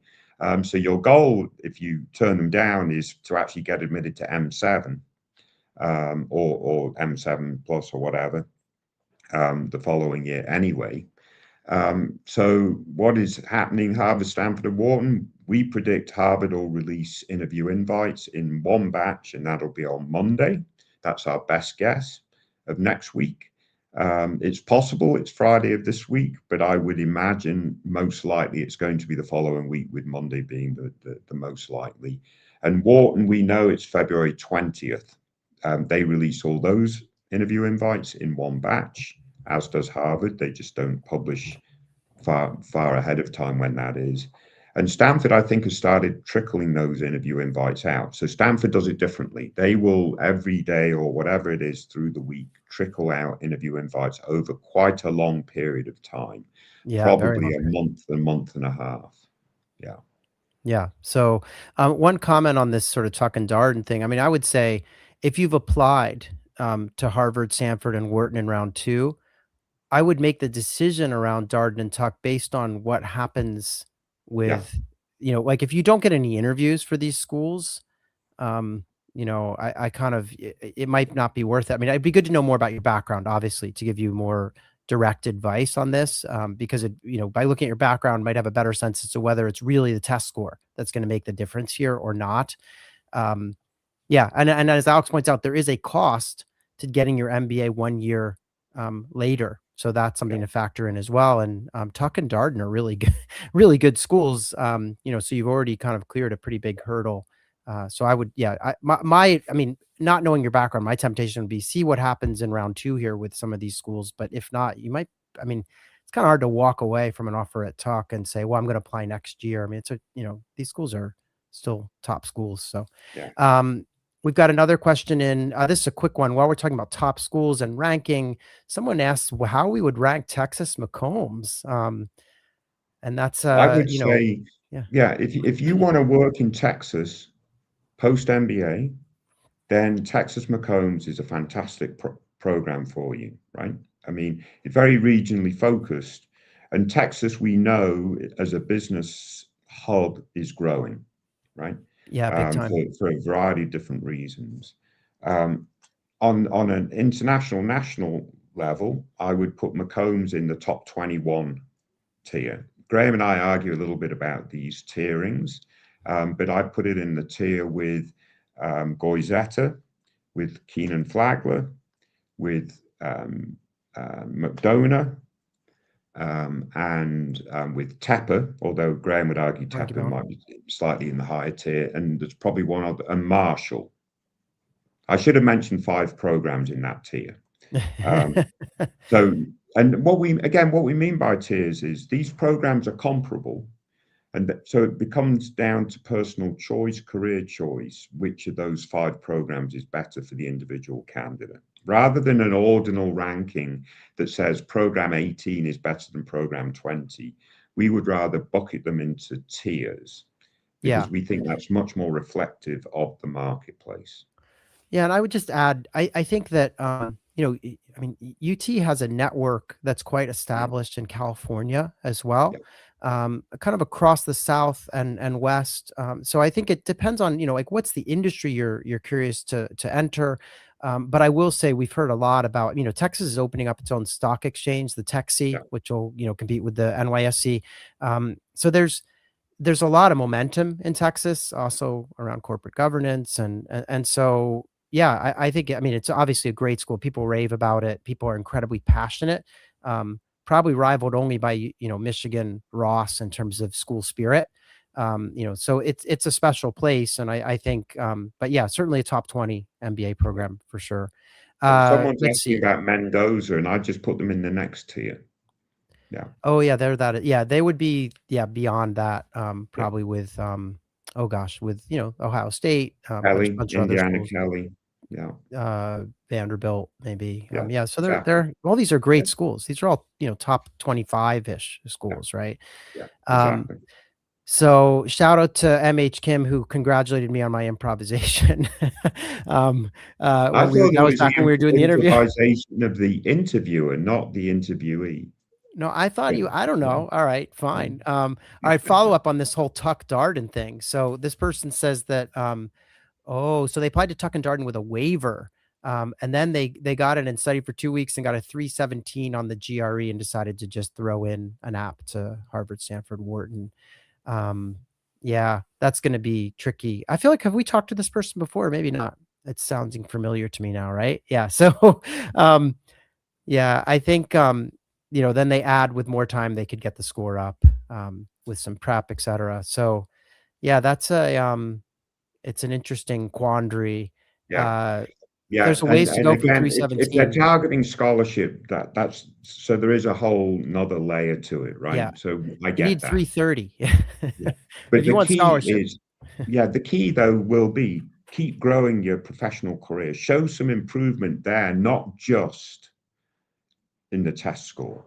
So your goal, if you turn them down, is to actually get admitted to M7 or M7 plus or whatever the following year anyway. So what is happening, Harvard, Stanford, and Wharton? We predict Harvard will release interview invites in one batch, and that'll be on Monday. That's our best guess of next week. It's possible it's Friday of this week, but I would imagine most likely it's going to be the following week, with Monday being the most likely. And Wharton, we know it's February 20th. They release all those interview invites in one batch, as does Harvard. They just don't publish far ahead of time when that is. And Stanford, I think, has started trickling those interview invites out. So Stanford does it differently. They will every day or whatever it is through the week trickle out interview invites over quite a long period of time, Yeah, very probably long. a month and a half. Yeah. Yeah. So, one comment on this sort of Tuck and Darden thing. I mean, I would say if you've applied to Harvard, Stanford, and Wharton in round two, I would make the decision around Darden and Tuck based on what happens Yeah. with, like if you don't get any interviews for these schools, um, I kind of it might not be worth it. I mean, it'd be good to know more about your background, obviously, to give you more direct advice on this, because by looking at your background, might have a better sense as to whether it's really the test score that's going to make the difference here or not. Um, yeah, and as Alex points out, there is a cost to getting your MBA 1 year later, so that's Yeah. something to factor in as well. And Tuck and Darden are really good, really good schools. So you've already kind of cleared a pretty big hurdle. So I would, yeah, I mean, not knowing your background, my temptation would be see what happens in round two here with some of these schools. But if not, you might. I mean, it's kind of hard to walk away from an offer at Tuck and say, well, I'm going to apply next year. I mean, these schools are still top schools. So, Yeah. we've got another question in. This is a quick one. While we're talking about top schools and ranking, someone asked how we would rank Texas McCombs. And that's, I would say, yeah. yeah, if you want to work in Texas post MBA, then Texas McCombs is a fantastic program for you, right? I mean, it's very regionally focused, and Texas, we know as a business hub, is growing, right? Yeah, big time. For a variety of different reasons. Um, on an international, national level, I would put McCombs in the top 21 tier. Graham and I argue a little bit about these tierings, but I put it in the tier with Goizetta, with Keenan Flagler, with McDonough, and with Tepper, although Graham would argue Tepper might be slightly in the higher tier, and there's probably one other, and Marshall. I should have mentioned 5 programs in that tier. And what we mean by tiers is these programs are comparable, and so it becomes down to personal choice, career choice, which of those 5 programs is better for the individual candidate, rather than an ordinal ranking that says program 18 is better than program 20. We would rather bucket them into tiers because Yeah. we think that's much more reflective of the marketplace. Yeah, and I would just add, I think that, I mean, UT has a network that's quite Yeah, established in California as well, yeah, kind of across the South and West. So I think it depends on, like what's the industry you're curious to enter. But I will say we've heard a lot about, Texas is opening up its own stock exchange, the yeah. TXC, which will, compete with the NYSE. So there's a lot of momentum in Texas, also around corporate governance, and so yeah, I think, I mean, it's obviously a great school. People rave about it. People are incredibly passionate. Probably rivaled only by Michigan Ross in terms of school spirit. So it's a special place, and I think, but yeah, certainly a top 20 MBA program for sure. Someone's Let's asking see. about Mendoza, and I just put them in the next tier. Yeah, Oh yeah, they're that. Yeah, they would be, yeah, beyond that. yeah, Probably with oh gosh, with, Ohio State, Kelly, bunch of other Indiana schools, Kelly. Yeah, Vanderbilt, maybe. yeah, Yeah, so exactly. they're all these are Yeah, great schools. These are all, top 25-ish yeah, schools, right? yeah, Um, exactly. so shout out to MH Kim who congratulated me on my improvisation. Um, I when we were thought it that was was the back when we were doing the interview. improvisation of the interviewer, not the interviewee. No, I thought But you I don't yeah, know. All right, yeah, fine. All right, follow up on this whole Tuck Darden thing. So this person says that, oh, so they applied to Tuck and Darden with a waiver. And then they got it and studied for 2 weeks and got a 317 on the GRE and decided to just throw in an app to Harvard, Stanford, Wharton. Um, yeah, that's gonna be tricky. I feel like have we talked to this person before? Maybe not. It's sounding familiar to me now, right? Yeah. So, um, yeah, I think, then they add with more time, they could get the score up, with some prep, et cetera. So, yeah, it's an interesting quandary. yeah. Uh, Yeah, there's a ways to and go for again, if they're 317. targeting scholarship, that's so there is a whole 'nother layer to it, Yeah, right? So I you get need that. 330 Yeah. But if you the want key scholarship. is, yeah, the key though will be keep growing your professional career. Show some improvement there, not just in the test score.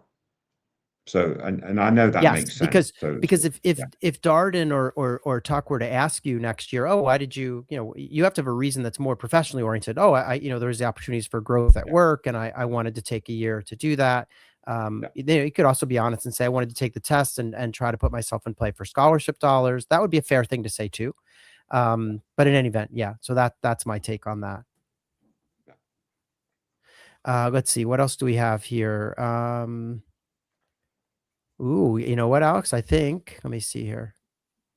So, and I know that Yes, makes sense. because So if yeah, if Darden or Tuck were to ask you next year, "Oh, why did you have to have a reason that's more professionally oriented. Oh, there was the opportunities for growth at yeah, work, and I wanted to take a year to do that." yeah, You could also be honest and say, "I wanted to take the test and try to put myself in play for scholarship dollars." That would be a fair thing to say too. But in any event, yeah. So that's my take on that. yeah. Let's see, what else do we have here? Ooh, you know what, Alex? I think let me see here.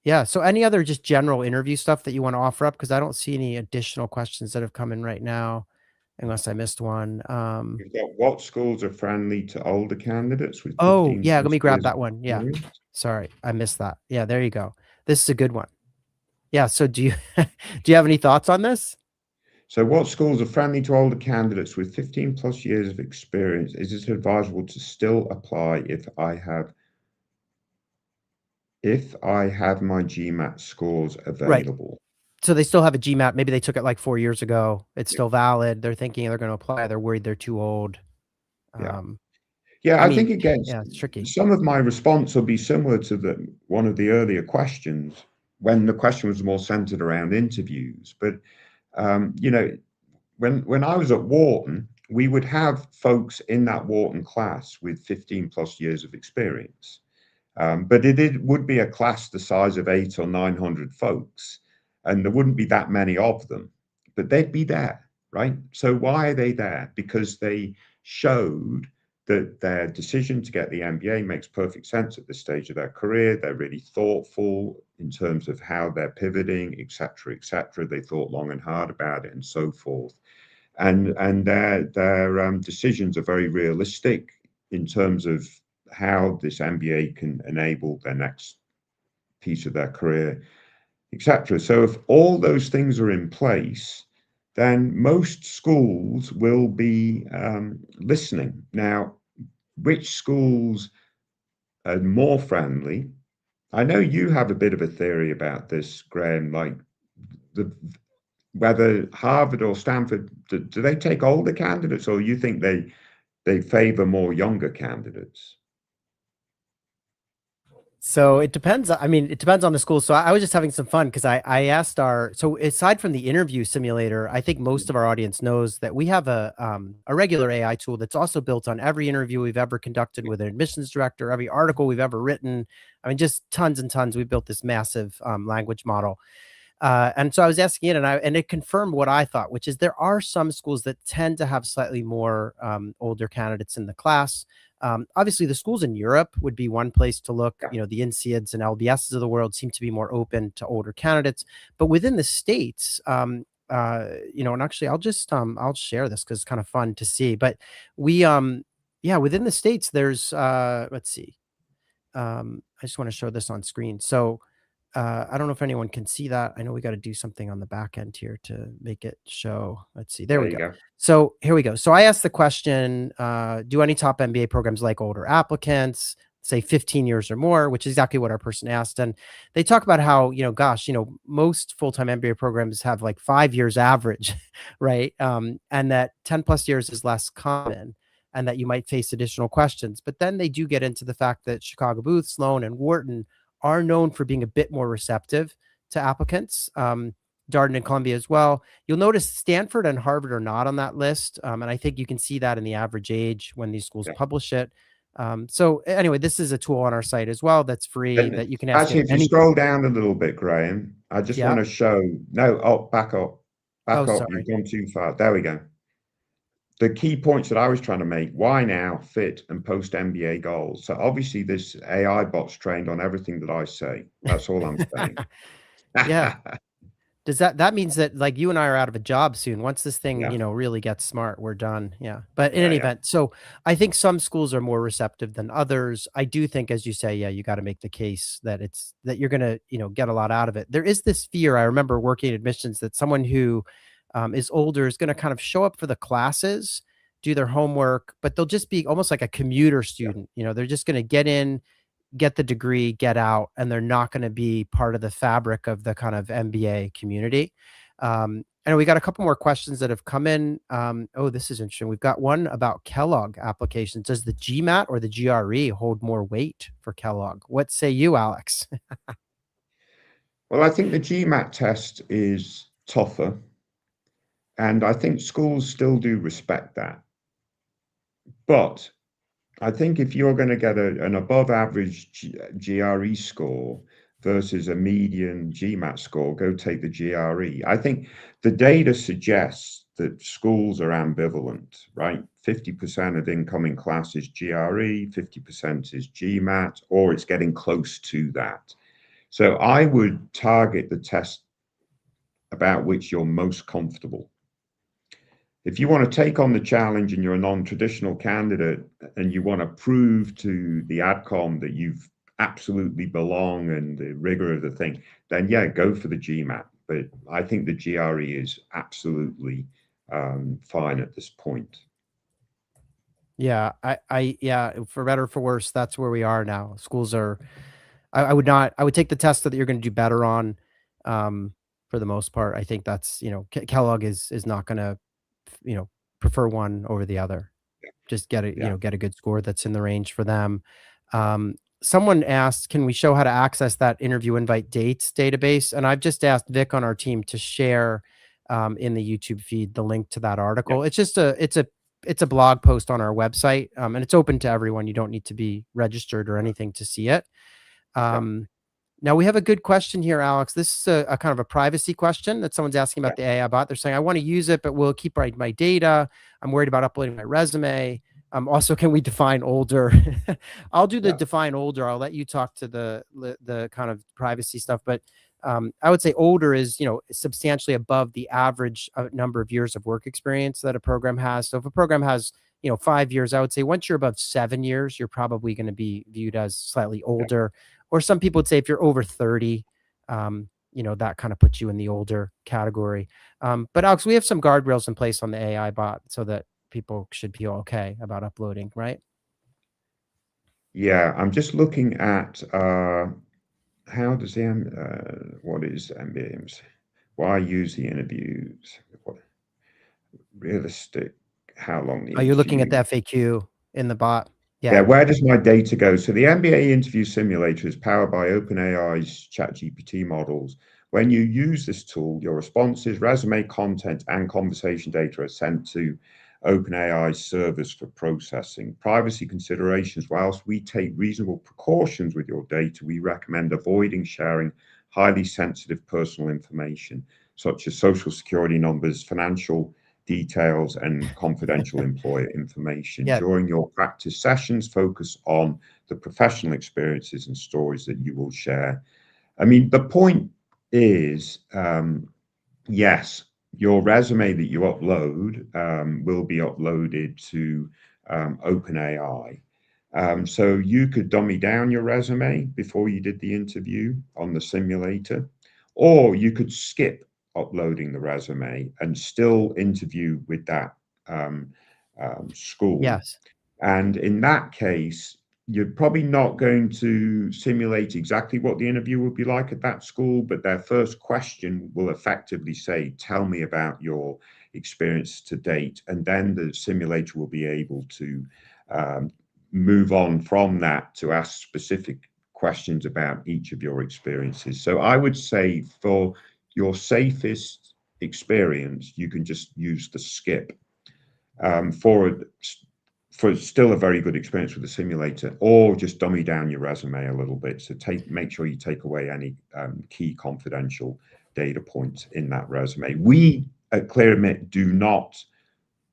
Yeah. So any other just general interview stuff that you want to offer up? Because I don't see any additional questions that have come in right now, unless I missed one. You've got what schools are friendly to older candidates with Oh, 15 yeah. Let plus me grab years of that one. Yeah. experience? Sorry, I missed that. Yeah, there you go. This is a good one. Yeah. So do you do you have any thoughts on this? So, what schools are friendly to older candidates with 15 plus years of experience? Is it advisable to still apply if I have my GMAT scores Right. available? So they still have a GMAT. Maybe they took it like 4 years ago. It's Yeah, still valid. They're thinking they're going to apply. They're worried they're too old. yeah, Um, yeah. I I think mean, it gets yeah, it's tricky. some of my response will be similar to the one of the earlier questions when the question was more centered around interviews. But you know, when I was at Wharton, we would have folks in that Wharton class with 15 plus years of experience. But it would be a class the size of 800 or 900 folks, and there wouldn't be that many of them, but they'd be there, right? So why are they there? Because they showed that their decision to get the MBA makes perfect sense at this stage of their career. They're really thoughtful in terms of how they're pivoting, et cetera, et cetera. They thought long and hard about it, and so forth. And their decisions are very realistic in terms of how this MBA can enable their next piece of their career, etc. So if all those things are in place, then most schools will be listening. Now, which schools are more friendly? I know you have a bit of a theory about this, Graham, like the whether Harvard or Stanford, do they take older candidates, or you think they favor more younger candidates? So it depends. I mean, it depends on the school. So I was just having some fun because I asked so aside from the interview simulator, I think most of our audience knows that we have a regular AI tool that's also built on every interview we've ever conducted with an admissions director, every article we've ever written. I mean, just tons and tons. We built this massive language model. And so I was asking it, and it confirmed what I thought, which is there are some schools that tend to have slightly more older candidates in the class. Obviously, the schools in Europe would be one place to look. Yeah, The INSEADs and LBSs of the world seem to be more open to older candidates. But within the states, and actually, I'll share this because it's kind of fun to see. But we, yeah, within the states, there's let's see. I just want to show this on screen. So I don't know if anyone can see that. I know we got to do something on the back end here to make it show. Let's see. There there we you go. go. So here we go. So I asked the question, do any top MBA programs like older applicants? say 15 years or more, which is exactly what our person asked. And they talk about how, gosh, most full-time MBA programs have like 5 years average, right? And that 10 plus years is less common and that you might face additional questions. But then they do get into the fact that Chicago Booth, Sloan, and Wharton are known for being a bit more receptive to applicants. Darden and Columbia as well. You'll notice Stanford and Harvard are not on that list. And I think you can see that in the average age when these schools Yeah. publish it. So anyway, this is a tool on our site as well that's free And that you can ask actually, it if you any. scroll down a little bit, Graham, I just Yeah. want to show, no, oh, back up, Oh, back up. You've sorry. gone too far. There we go. The key points that I was trying to make, why now, fit, and post MBA goals. So obviously this AI bot's trained on everything that I say. That's all I'm saying. Yeah. Does that means that like you and I are out of a job soon? Once this thing, Yeah, really gets smart, we're done. Yeah. But in yeah, any yeah, event, so I think some schools are more receptive than others. I do think, as you say, yeah, you got to make the case that that you're gonna, get a lot out of it. There is this fear. I remember working in admissions that someone who is older is going to kind of show up for the classes, do their homework, but they'll just be almost like a commuter yeah. student. They're just going to get in, get the degree, get out, and they're not going to be part of the fabric of the kind of MBA community. And we got a couple more questions that have come in. Oh, this is interesting. We've got one about Kellogg applications. Does the GMAT or the GRE hold more weight for Kellogg? What say you, Alex? Well, I think the GMAT test is tougher, and I think schools still do respect that. But I think if you're going to get an above average GRE score versus a median GMAT score, go take the GRE. I think the data suggests that schools are ambivalent, right? 50% of incoming class is GRE, 50% is GMAT, or it's getting close to that. So I would target the test about which you're most comfortable. If you want to take on the challenge and you're a non-traditional candidate and you want to prove to the adcom that you've absolutely belong and the rigor of the thing, then yeah, go for the GMAT. But I think the GRE is absolutely fine at this point. Yeah, yeah, for better or for worse, that's where we are now. Schools are, I would not, I would take the test that you're going to do better on. For the most part, I think that's, Kellogg is not going to, you know, prefer one over the other. Just get a, Yeah, get a good score that's in the range for them. Someone asked, can we show how to access that interview invite dates database? And I've just asked Vic on our team to share in the YouTube feed the link to that yeah, article. It's a blog post on our website, and it's open to everyone. You don't need to be registered or anything to see it. yeah, Um, Now we have a good question here, Alex. This is a kind of a privacy question that someone's asking yeah, about the AI bot. They're saying, I want to use it, but will it keep my data? I'm worried about uploading my resume. Also, can we define older? I'll do the yeah. define older. I'll let you talk to the kind of privacy stuff. But I would say older is, substantially above the average number of years of work experience that a program has. So if a program has, 5 years, I would say once you're above 7 years, you're probably going to be viewed as slightly older. Or some people would say if you're over 30, that kind of puts you in the older category. But Alex, we have some guardrails in place on the AI bot so that people should feel okay about uploading, right? Yeah, I'm just looking at how does what is MBAs? Why use the interviews? What realistic? How long the Are you looking at interview? the FAQ in the bot? Yeah, Yeah. where does my data go? So the MBA interview simulator is powered by OpenAI's ChatGPT models. When you use this tool, your responses, resume content, and conversation data are sent to OpenAI's servers for processing. Privacy considerations, whilst we take reasonable precautions with your data, we recommend avoiding sharing highly sensitive personal information, such as social security numbers, financial details, and confidential employer information. Yeah. During your practice sessions, focus on the professional experiences and stories that you will share. I mean, the point is, yes, your resume that you upload will be uploaded to OpenAI. So you could dummy down your resume before you did the interview on the simulator, or you could skip uploading the resume and still interview with that school. Yes. And in that case, you're probably not going to simulate exactly what the interview would be like at that school, but their first question will effectively say, tell me about your experience to date. And then the simulator will be able to um, move on from that to ask specific questions about each of your experiences. So I would say for your safest experience, you can just use the skip. For still a very good experience with the simulator, or just dummy down your resume a little bit. So make sure you take away any key confidential data points in that resume. We at ClearEmit do not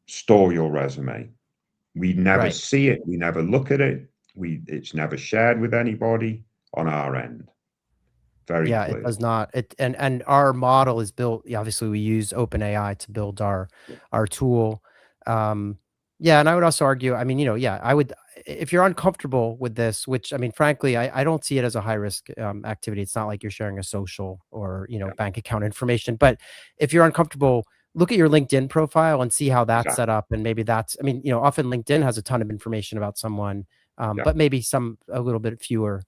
store your resume. We never Right. see it. We never look at it. It's never shared with anybody on our end. Very Yeah, it clear. does not. And our model is built, yeah, obviously we use OpenAI to build our tool. Um, yeah, and I would also argue, I mean, yeah, I would, if you're uncomfortable with this, which I mean, frankly, I don't see it as a high risk activity. It's not like you're sharing a social or, Yeah, bank account information. But if you're uncomfortable, look at your LinkedIn profile and see how that's exactly. set up. And maybe that's, I mean, often LinkedIn has a ton of information about someone, Yeah. but maybe a little bit fewer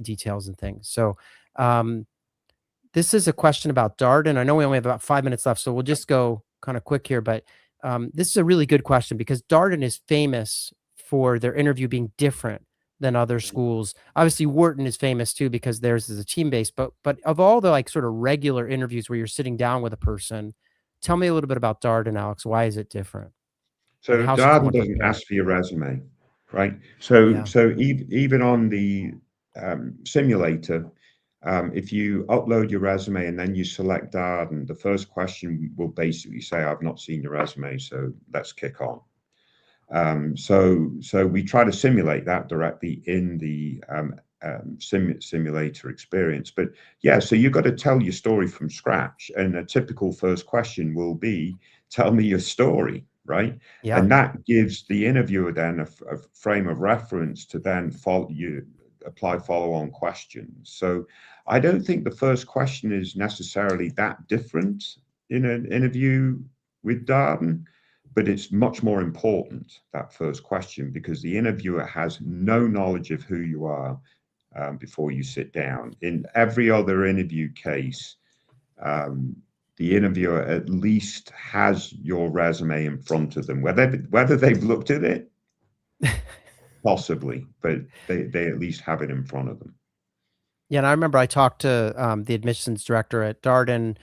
details and things. So, um, this is a question about Darden. I know we only have about 5 minutes left, so we'll just go kind of quick here. But this is a really good question because Darden is famous for their interview being different than other schools. Obviously, Wharton is famous too because theirs is a team based. But of all the like sort of regular interviews where you're sitting down with a person, tell me a little bit about Darden, Alex. Why is it different, and So how should Darden someone doesn't prepare? ask for your resume, right? So Yeah, even on the simulator, if you upload your resume and then you select Darden, the first question will basically say, "I've not seen your resume, so let's kick on." So we try to simulate that directly in the simulator experience. But yeah, so you've got to tell your story from scratch, and a typical first question will be, "Tell me your story," right? yeah, And that gives the interviewer then a frame of reference to then apply follow-on questions. So I don't think the first question is necessarily that different in an interview with Darden, but it's much more important, that first question, because the interviewer has no knowledge of who you are before you sit down. In every other interview case, um, the interviewer at least has your resume in front of them. Whether they've looked at it, possibly, but they at least have it in front of them. yeah. And I remember I talked to the admissions director at Darden,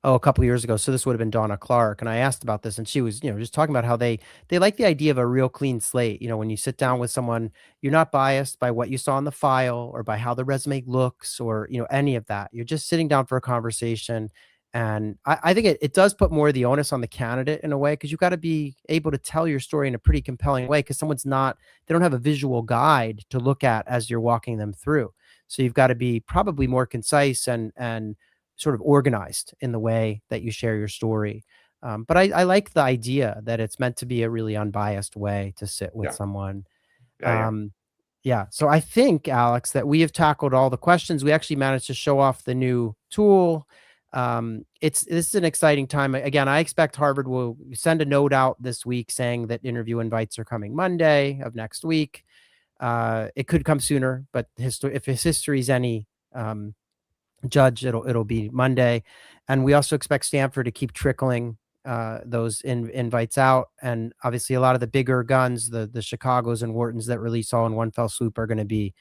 a couple years ago. So this would have been Donna Clark, and I asked about this, and she was, just talking about how they like the idea of a real clean slate. When you sit down with someone, you're not biased by what you saw in the file or by how the resume looks or any of that. You're just sitting down for a conversation, and I think it does put more of the onus on the candidate in a way because you've got to be able to tell your story in a pretty compelling way because they don't have a visual guide to look at as you're walking them through. So you've got to be probably more concise and sort of organized in the way that you share your story. But I like the idea that it's meant to be a really unbiased way to sit with Yeah, someone. yeah, yeah, Um, yeah. So I think, Alex, that we have tackled all the questions. We actually managed to show off the new tool. This is an exciting time. Again, I expect Harvard will send a note out this week saying that interview invites are coming Monday of next week. It could come sooner, but if his history is any um, judge, it'll be Monday, and we also expect Stanford to keep trickling those invites out, and obviously a lot of the bigger guns, the Chicago's and Whartons that release all in one fell swoop are going to be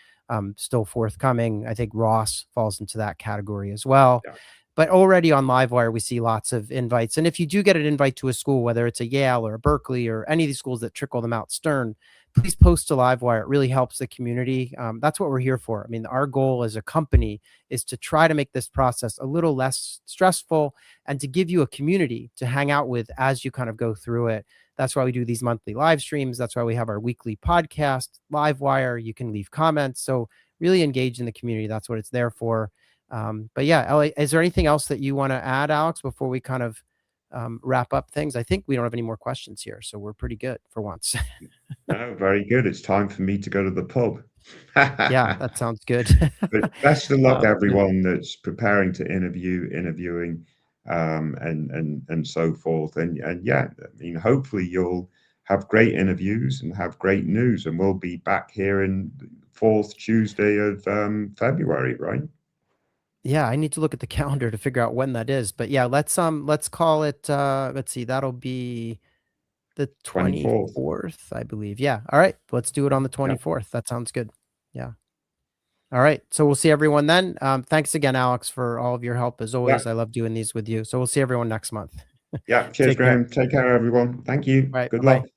still forthcoming. I think Ross falls into that category as well. yeah. But already on Livewire, we see lots of invites. And if you do get an invite to a school, whether it's a Yale or a Berkeley or any of these schools that trickle them out, Stern, please post to Livewire. It really helps the community. That's what we're here for. I mean, our goal as a company is to try to make this process a little less stressful and to give you a community to hang out with as you kind of go through it. That's why we do these monthly live streams. That's why we have our weekly podcast, Livewire. You can leave comments. So really engage in the community. That's what it's there for. But yeah, Ellie, is there anything else that you want to add, Alex, before we kind of wrap up things? I think we don't have any more questions here, so we're pretty good for once. No, very good. It's time for me to go to the pub. Yeah, that sounds good. But best of luck, Yeah. everyone that's preparing to interviewing, and so forth. And yeah, I mean, hopefully you'll have great interviews and have great news, and we'll be back here in fourth Tuesday of February, right? Yeah, I need to look at the calendar to figure out when that is. But yeah, let's call it let's see, that'll be the 24th. 24th, I believe. Yeah. All right. Let's do it on the Yeah. 24th. That sounds good. Yeah. All right. So we'll see everyone then. Thanks again, Alex, for all of your help as Yeah. always. I love doing these with you. So we'll see everyone next month. Yeah. Cheers, Take care. Graham. Take care, everyone. Thank you. All right. Good Bye-bye. luck.